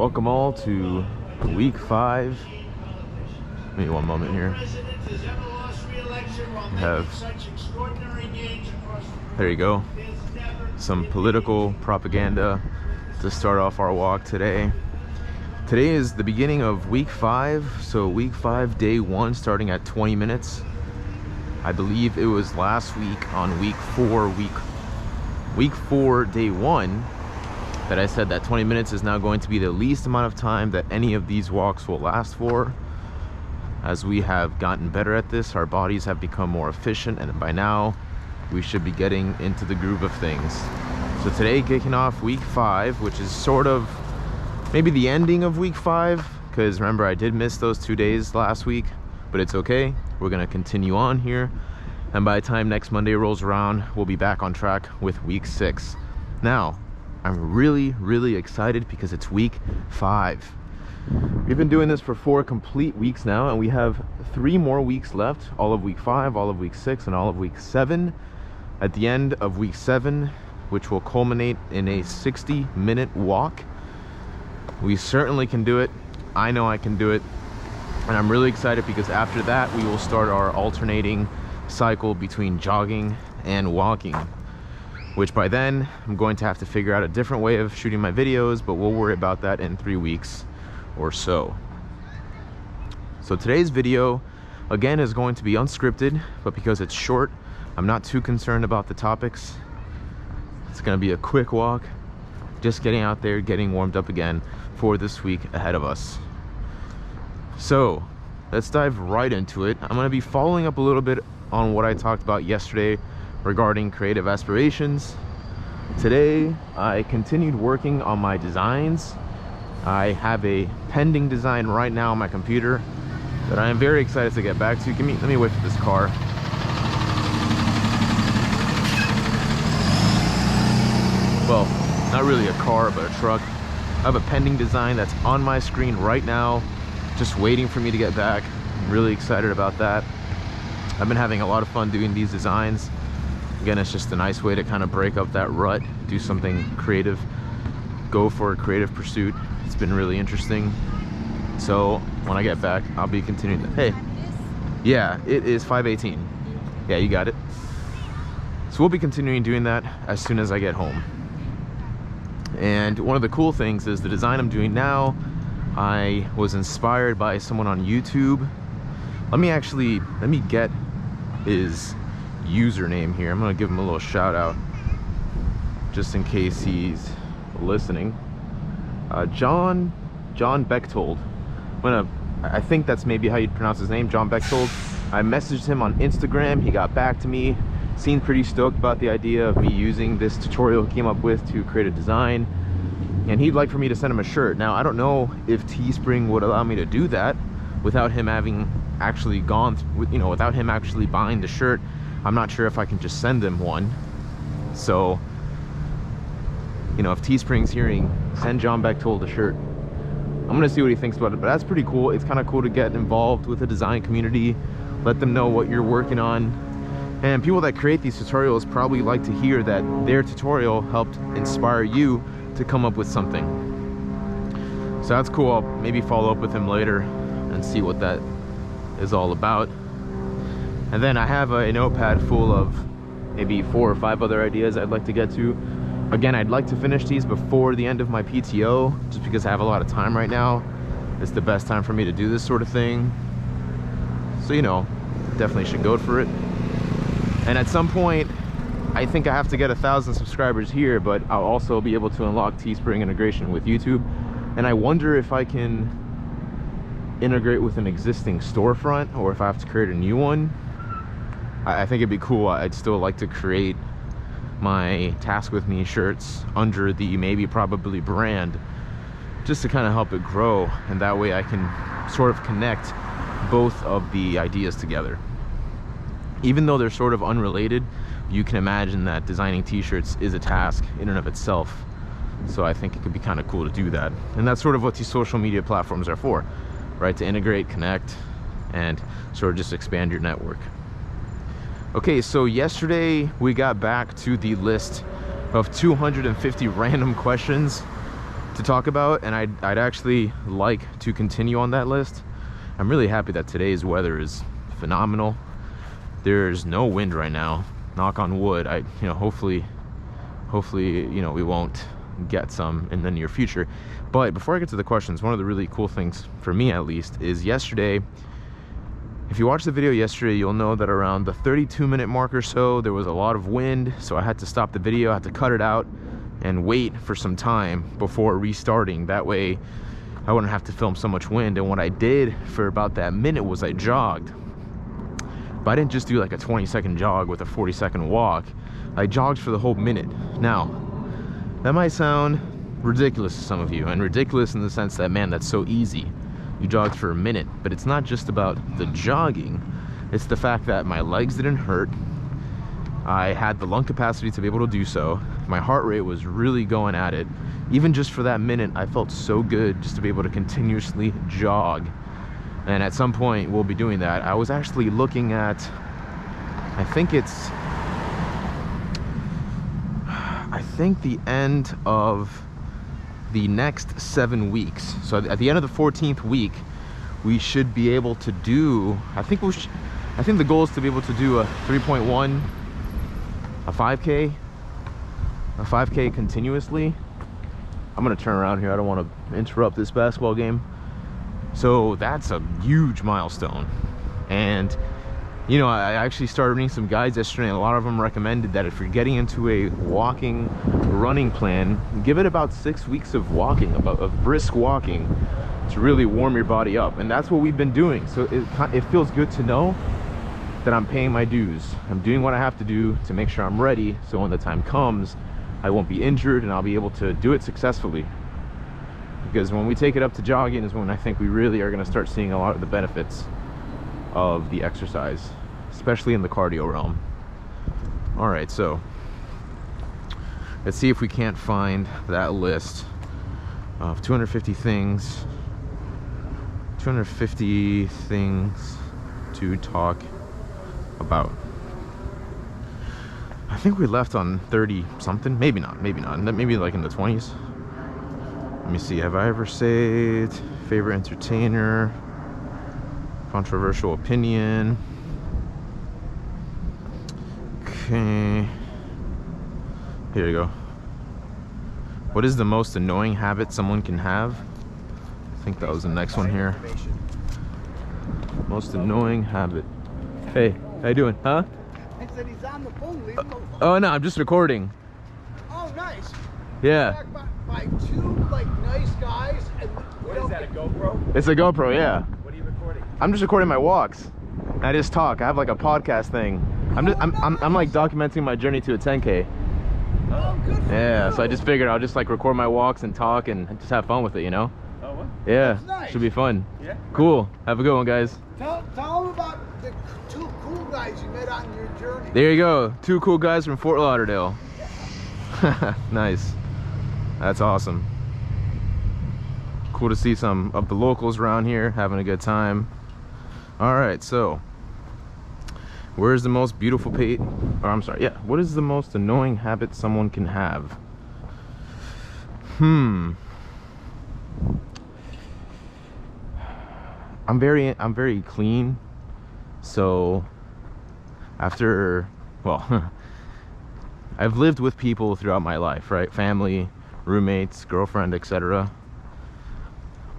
Welcome all to week 5. Give me one moment here. We have, there you go, some political propaganda to start off our walk today. Today is the beginning of week 5, so week 5, day 1, starting at 20 minutes. I believe it was last week on week 4, day 1, that I said that 20 minutes is now going to be the least amount of time that any of these walks will last for. As we have gotten better at this, our bodies have become more efficient, and by now we should be getting into the groove of things. So today, kicking off week 5, which is sort of maybe the ending of week 5, because remember, I did miss those 2 days last week, but it's okay. We're gonna continue on here, and by the time next Monday rolls around, we'll be back on track with week 6. Now, I'm really excited because it's week 5. We've been doing this for 4 complete weeks now, and we have 3 more weeks left, all of week 5, all of week 6, and all of week 7. At the end of week 7, which will culminate in a 60-minute walk, we certainly can do it. I know I can do it, and I'm really excited because after that we will start our alternating cycle between jogging and walking, which by then I'm going to have to figure out a different way of shooting my videos, but we'll worry about that in 3 weeks or so. So today's video again is going to be unscripted, but because it's short, I'm not too concerned about the topics. It's going to be a quick walk, just getting out there, getting warmed up again for this week ahead of us. So let's dive right into it. I'm going to be following up a little bit on what I talked about yesterday regarding creative aspirations. Today I continued working on my designs. I have a pending design right now on my computer that I am very excited to get back to. Let me wait for this car. Well, not really a car, but a truck. I have a pending design that's on my screen right now, just waiting for me to get back. I'm really excited about that. I've been having a lot of fun doing these designs. Again, it's just a nice way to kind of break up that rut, do something creative, go for a creative pursuit. It's been really interesting. So when I get back, I'll be continuing. Hey, yeah, it is 5:18. Yeah, you got it. So we'll be continuing doing that as soon as I get home. And one of the cool things is the design I'm doing now, I was inspired by someone on YouTube. Let me get his username here. I'm gonna give him a little shout out just in case he's listening. John Bechtold. I think that's maybe how you'd pronounce his name, John Bechtold. I messaged him on Instagram. He got back to me, seemed pretty stoked about the idea of me using this tutorial he came up with to create a design, and he'd like for me to send him a shirt. Now, I don't know if Teespring would allow me to do that without him having actually without him actually buying the shirt. I'm not sure if I can just send him one. So, if Teespring's hearing, send John Bechtold a shirt. I'm gonna see what he thinks about it, but that's pretty cool. It's kind of cool to get involved with the design community, let them know what you're working on. And people that create these tutorials probably like to hear that their tutorial helped inspire you to come up with something. So that's cool. I'll maybe follow up with him later and see what that is all about. And then I have a notepad full of maybe 4 or 5 other ideas I'd like to get to. Again, I'd like to finish these before the end of my PTO, just because I have a lot of time right now. It's the best time for me to do this sort of thing. So, definitely should go for it. And at some point, I think I have to get 1,000 subscribers here, but I'll also be able to unlock Teespring integration with YouTube. And I wonder if I can integrate with an existing storefront or if I have to create a new one. I think it'd be cool. I'd still like to create my Task With Me shirts under the maybe probably brand, just to kind of help it grow, and that way I can sort of connect both of the ideas together. Even though they're sort of unrelated, you can imagine that designing t-shirts is a task in and of itself. So I think it could be kind of cool to do that. And that's sort of what these social media platforms are for, right? To integrate, connect, and sort of just expand your network. Okay, so yesterday we got back to the list of 250 random questions to talk about, and I'd actually like to continue on that list. I'm really happy that today's weather is phenomenal. There's no wind right now, knock on wood. Hopefully we won't get some in the near future. But before I get to the questions, one of the really cool things for me, at least, is yesterday, if you watched the video yesterday, you'll know that around the 32-minute mark or so, there was a lot of wind, so I had to stop the video. I had to cut it out and wait for some time before restarting. That way I wouldn't have to film so much wind. And what I did for about that minute was I jogged. But I didn't just do like a 20-second jog with a 40-second walk. I jogged for the whole minute. Now, that might sound ridiculous to some of you, and ridiculous in the sense that, man, that's so easy. You jogged for a minute. But it's not just about the jogging. It's the fact that my legs didn't hurt. I had the lung capacity to be able to do so. My heart rate was really going at it. Even just for that minute, I felt so good just to be able to continuously jog. And at some point, we'll be doing that. I was actually looking at, I think the end of the next 7 weeks. So at the end of the 14th week, we should be able to do, I think the goal is to be able to do a 3.1, a 5K continuously. I'm gonna turn around here. I don't want to interrupt this basketball game. So that's a huge milestone. And you know, I actually started reading some guides yesterday, and a lot of them recommended that if you're getting into a running plan, give it about 6 weeks of walking, of brisk walking, to really warm your body up. And that's what we've been doing. So it feels good to know that I'm paying my dues. I'm doing what I have to do to make sure I'm ready, so when the time comes, I won't be injured and I'll be able to do it successfully. Because when we take it up to jogging is when I think we really are going to start seeing a lot of the benefits of the exercise, especially in the cardio realm. All right, so let's see if we can't find that list of 250 things to talk about. I think we left on 30 something, maybe not, maybe like in the 20s. Let me see, have I ever saved favorite entertainer, controversial opinion? Okay, here you go. What is the most annoying habit someone can have? I think that was the next one here. Most annoying habit. Hey, how you doing? Huh? I said he's on the phone. Leave him alone. Oh no, I'm just recording. Oh, nice. Yeah. By two like nice guys. And what is that, a GoPro? It's a GoPro, yeah. What are you recording? I'm just recording my walks. I just talk. I have like a podcast thing. I'm like documenting my journey to a 10K. Oh, good for Yeah, you. so I just figured I'll just like record my walks and talk and just have fun with it, you know? Oh, what? Yeah, That's nice. should be fun. Yeah. Cool. Have a good one, guys. Tell them about the two cool guys you met on your journey. There you go. 2 cool guys from Fort Lauderdale. Nice. That's awesome. Cool to see some of the locals around here having a good time. All right, so where's the most beautiful what is the most annoying habit someone can have? I'm very clean, so I've lived with people throughout my life, right? Family, roommates, girlfriend, etc.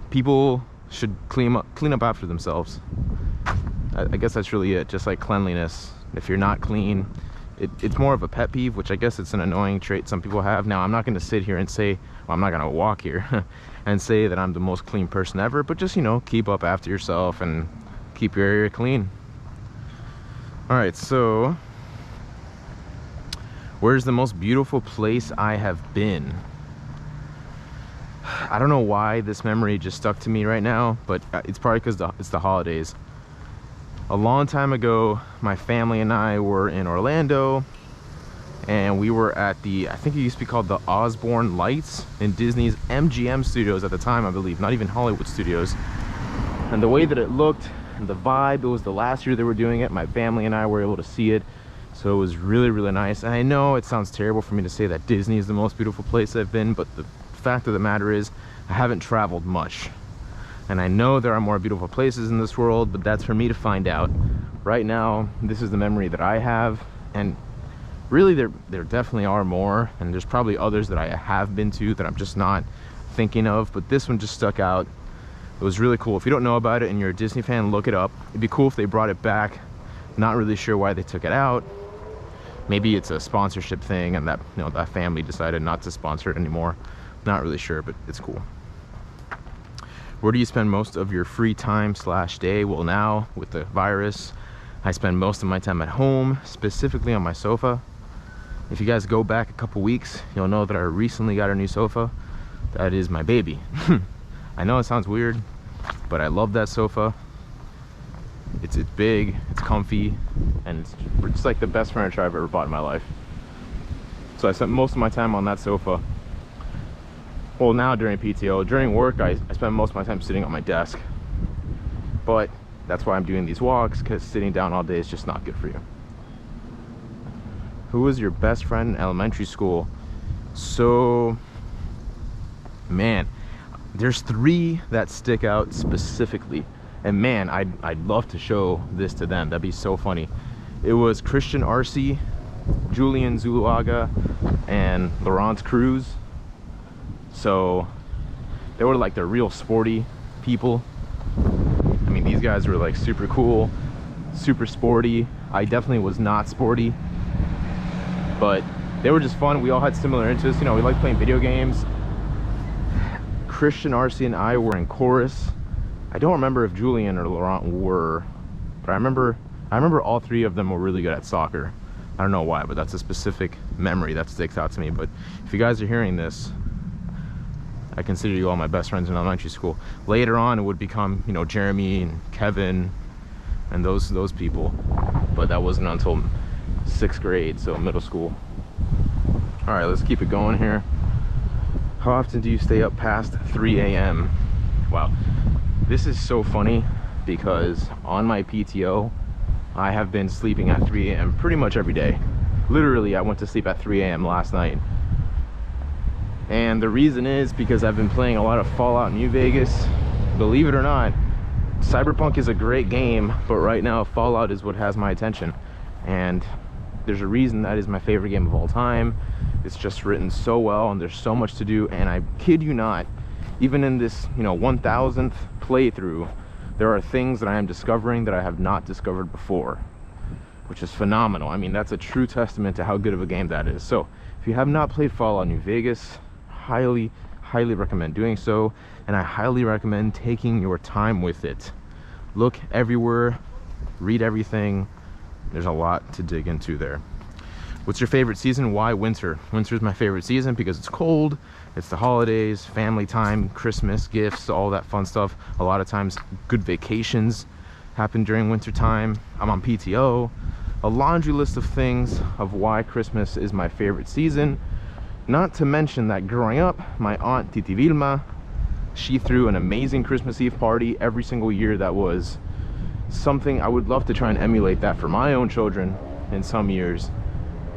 People should clean up after themselves. I guess that's really it. Just like cleanliness. If you're not clean, it's more of a pet peeve, which I guess it's an annoying trait some people have. Now, I'm not going to sit here and say, well, I'm not going to walk here and say that I'm the most clean person ever, but just, you know, keep up after yourself and keep your area clean. All right, so where's the most beautiful place I have been? I don't know why this memory just stuck to me right now, but it's probably because it's the holidays. A long time ago, my family and I were in Orlando, and we were at I think it used to be called the Osborne Lights in Disney's MGM Studios at the time, I believe, not even Hollywood Studios. And the way that it looked and the vibe, it was the last year they were doing it. My family and I were able to see it, so it was really, really nice. And I know it sounds terrible for me to say that Disney is the most beautiful place I've been, but the fact of the matter is I haven't traveled much. And I know there are more beautiful places in this world, but that's for me to find out. Right now, this is the memory that I have, and really there definitely are more, and there's probably others that I have been to that I'm just not thinking of, but this one just stuck out. It was really cool. If you don't know about it and you're a Disney fan, look it up. It'd be cool if they brought it back. Not really sure why they took it out. Maybe it's a sponsorship thing and that, you know, that family decided not to sponsor it anymore. Not really sure, but it's cool. Where do you spend most of your free time / day? Well, now with the virus, I spend most of my time at home, specifically on my sofa. If you guys go back a couple weeks, you'll know that I recently got a new sofa. That is my baby. I know it sounds weird, but I love that sofa. It's big, it's comfy, and it's like the best furniture I've ever bought in my life. So I spent most of my time on that sofa. Well, now during PTO, during work, I spend most of my time sitting on my desk. But that's why I'm doing these walks, because sitting down all day is just not good for you. Who was your best friend in elementary school? So, man, there's 3 that stick out specifically. And man, I'd love to show this to them. That'd be so funny. It was Christian Arce, Julian Zuluaga, and Laurence Cruz. So they were like the real sporty people. I mean, these guys were like super cool, super sporty. I definitely was not sporty, but they were just fun. We all had similar interests. You know, we liked playing video games. Christian Arce and I were in chorus. I don't remember if Julian or Laurent were, but I remember all 3 of them were really good at soccer. I don't know why, but that's a specific memory that sticks out to me. But if you guys are hearing this, I consider you all my best friends in elementary school. Later on, it would become, you know, Jeremy and Kevin and those people. But that wasn't until 6th grade, so middle school. All right, let's keep it going here. How often do you stay up past 3 a.m.? Wow, this is so funny because on my PTO, I have been sleeping at 3 a.m. pretty much every day. Literally, I went to sleep at 3 a.m. last night. And the reason is because I've been playing a lot of Fallout New Vegas. Believe it or not, Cyberpunk is a great game, but right now Fallout is what has my attention. And there's a reason that is my favorite game of all time. It's just written so well, and there's so much to do. And I kid you not, even in this, you know, 1000th playthrough, there are things that I am discovering that I have not discovered before, which is phenomenal. I mean, that's a true testament to how good of a game that is. So if you have not played Fallout New Vegas, highly recommend doing so, and I highly recommend taking your time with it. Look everywhere, read everything. There's a lot to dig into there. What's your favorite season? Why winter? Winter is my favorite season because it's cold, it's the holidays, family time, Christmas, gifts, all that fun stuff. A lot of times good vacations happen during winter time. I'm on PTO. A laundry list of things of why Christmas is my favorite season. Not to mention that growing up, my aunt Titi Vilma, she threw an amazing Christmas Eve party every single year. That was something I would love to try and emulate that for my own children in some years,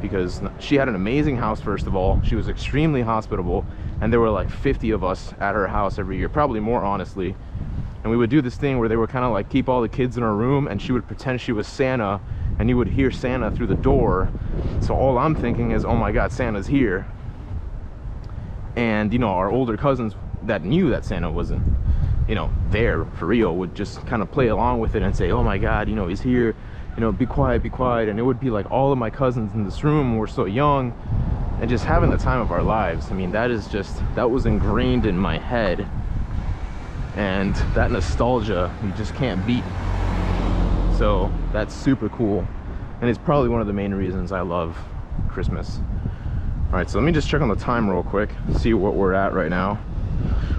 because she had an amazing house. First of all, she was extremely hospitable, and there were like 50 of us at her house every year, probably more, honestly. And we would do this thing where they would kind of like keep all the kids in her room, and she would pretend she was Santa, and you would hear Santa through the door. So all I'm thinking is, oh my God, Santa's here. And you know, our older cousins that knew that Santa wasn't, you know, there for real would just kind of play along with it and say, oh my God, you know, he's here, you know, be quiet, be quiet. And it would be like all of my cousins in this room were so young and just having the time of our lives. I mean, that was ingrained in my head, and that nostalgia you just can't beat. So that's super cool, and it's probably one of the main reasons I love Christmas. All right, so let me just check on the time real quick, see what we're at right now.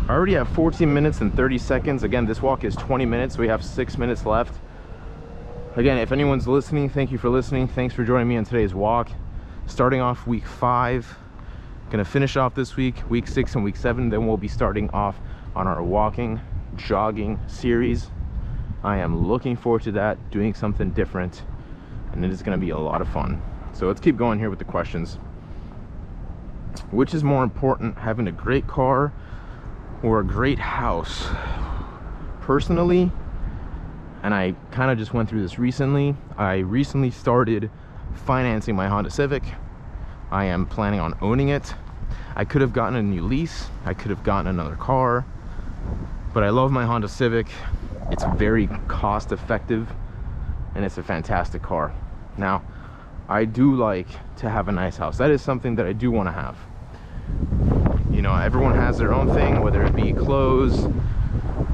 I already have 14 minutes and 30 seconds. Again, this walk is 20 minutes, so we have 6 minutes left. Again, if anyone's listening, thank you for listening. Thanks for joining me on today's walk. Starting off week 5, gonna finish off this week 6 and week 7, then we'll be starting off on our walking, jogging series. I am looking forward to that, doing something different, and it is gonna be a lot of fun. So let's keep going here with the questions. Which is more important, having a great car or a great house? Personally, and I kind of just went through this recently, I recently started financing my Honda Civic. I am planning on owning it. I could have gotten a new lease, I could have gotten another car, but I love my Honda Civic. It's very cost effective and it's a fantastic car. Now, I do like to have a nice house. That is something that I do want to have. You know, everyone has their own thing, whether it be clothes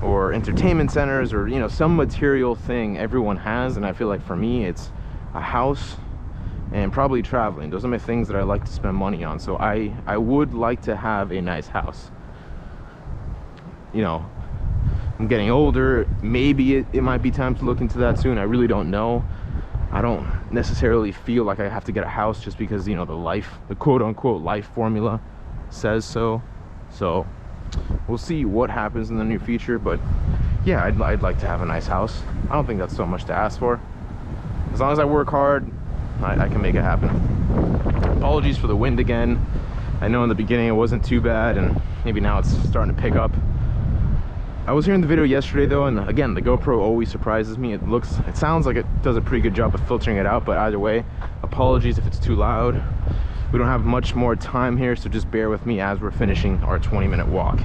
or entertainment centers or, you know, some material thing everyone has. And I feel like for me, it's a house and probably traveling. Those are my things that I like to spend money on. So I would like to have a nice house. You know, I'm getting older. Maybe it might be time to look into that soon. I really don't know. I don't necessarily feel like I have to get a house just because, you know, the quote-unquote life formula says so. So we'll see what happens in the near future. But yeah, I'd like to have a nice house. I don't think that's so much to ask for. As long as I work hard, I can make it happen. Apologies for the wind again. I know in the beginning it wasn't too bad, and maybe now it's starting to pick up. I was hearing the video yesterday though, and again, the GoPro always surprises me. It sounds like it does a pretty good job of filtering it out, but either way, apologies if it's too loud. We don't have much more time here, so just bear with me as we're finishing our 20-minute walk.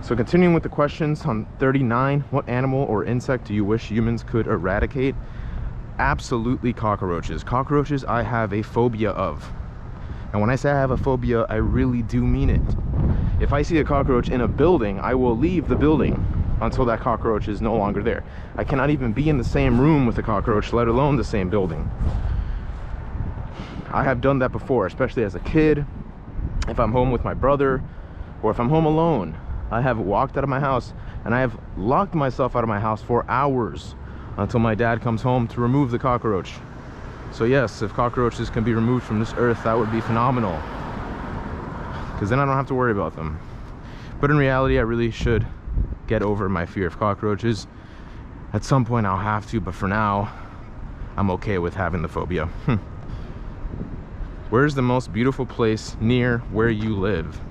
So continuing with the questions on 39, what animal or insect do you wish humans could eradicate? Absolutely cockroaches. Cockroaches I have a phobia of. And when I say I have a phobia, I really do mean it. If I see a cockroach in a building, I will leave the building until that cockroach is no longer there. I cannot even be in the same room with a cockroach, let alone the same building. I have done that before, especially as a kid. If I'm home with my brother, or if I'm home alone, I have walked out of my house and I have locked myself out of my house for hours until my dad comes home to remove the cockroach. So yes, if cockroaches can be removed from this earth, that would be phenomenal, because then I don't have to worry about them. But in reality, I really should get over my fear of cockroaches. At some point I'll have to, but for now, I'm okay with having the phobia. Where's the most beautiful place near where you live?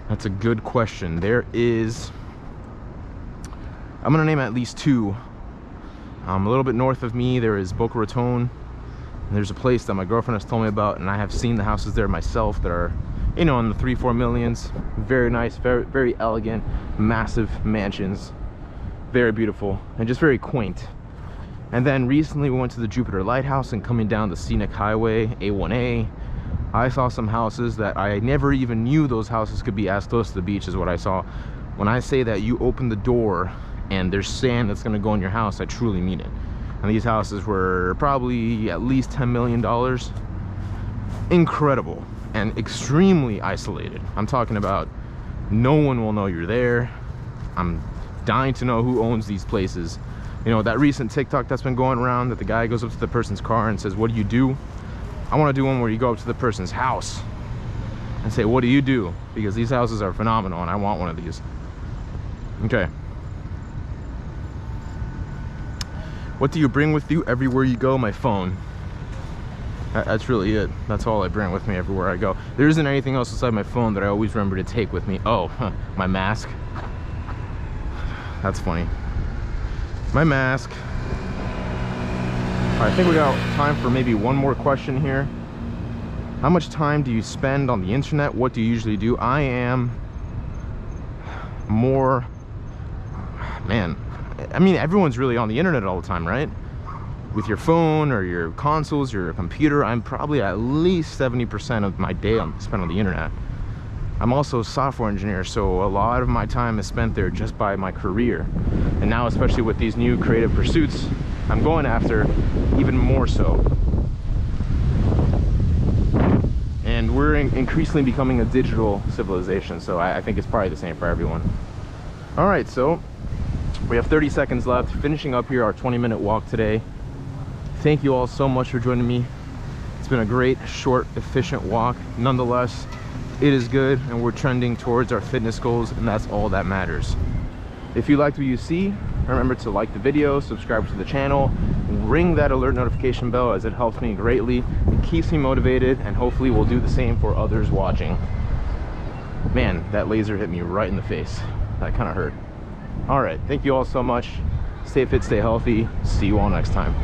That's a good question. There is, I'm gonna name at least two. A little bit north of me, there is Boca Raton. There's a place that my girlfriend has told me about, and I have seen the houses there myself that are, you know, in the 3-4 millions. Very nice, very, very elegant, massive mansions. Very beautiful and just very quaint. And then recently we went to the Jupiter Lighthouse, and coming down the scenic highway, A1A, I saw some houses that I never even knew those houses could be as close to the beach as what I saw. When I say that you open the door and there's sand that's gonna go in your house, I truly mean it. And these houses were probably at least $10 million. Incredible and extremely isolated. I'm talking about no one will know you're there. I'm dying to know who owns these places. You know, that recent TikTok that's been going around that the guy goes up to the person's car and says, what do you do? I want to do one where you go up to the person's house and say, what do you do? Because these houses are phenomenal and I want one of these. Okay. What do you bring with you everywhere you go? My phone. That's really it. That's all I bring with me everywhere I go. There isn't anything else aside my phone that I always remember to take with me. Oh, my mask. That's funny. My mask. All right, I think we got time for maybe one more question here. How much time do you spend on the internet? What do you usually do? I am more, man, I mean, everyone's really on the internet all the time, right? With your phone or your consoles, your computer, I'm probably at least 70% of my day spent on the internet. I'm also a software engineer, so a lot of my time is spent there just by my career. And now, especially with these new creative pursuits I'm going after, even more so. And we're increasingly becoming a digital civilization, so I think it's probably the same for everyone. All right, so we have 30 seconds left, finishing up here our 20-minute walk today. Thank you all so much for joining me. It's been a great, short, efficient walk. Nonetheless, it is good, and we're trending towards our fitness goals, and that's all that matters. If you liked what you see, remember to like the video, subscribe to the channel, ring that alert notification bell, as it helps me greatly. keeps me motivated, and hopefully will do the same for others watching. Man, that laser hit me right in the face. That kind of hurt. All right, thank you all so much. Stay fit, stay healthy. See you all next time.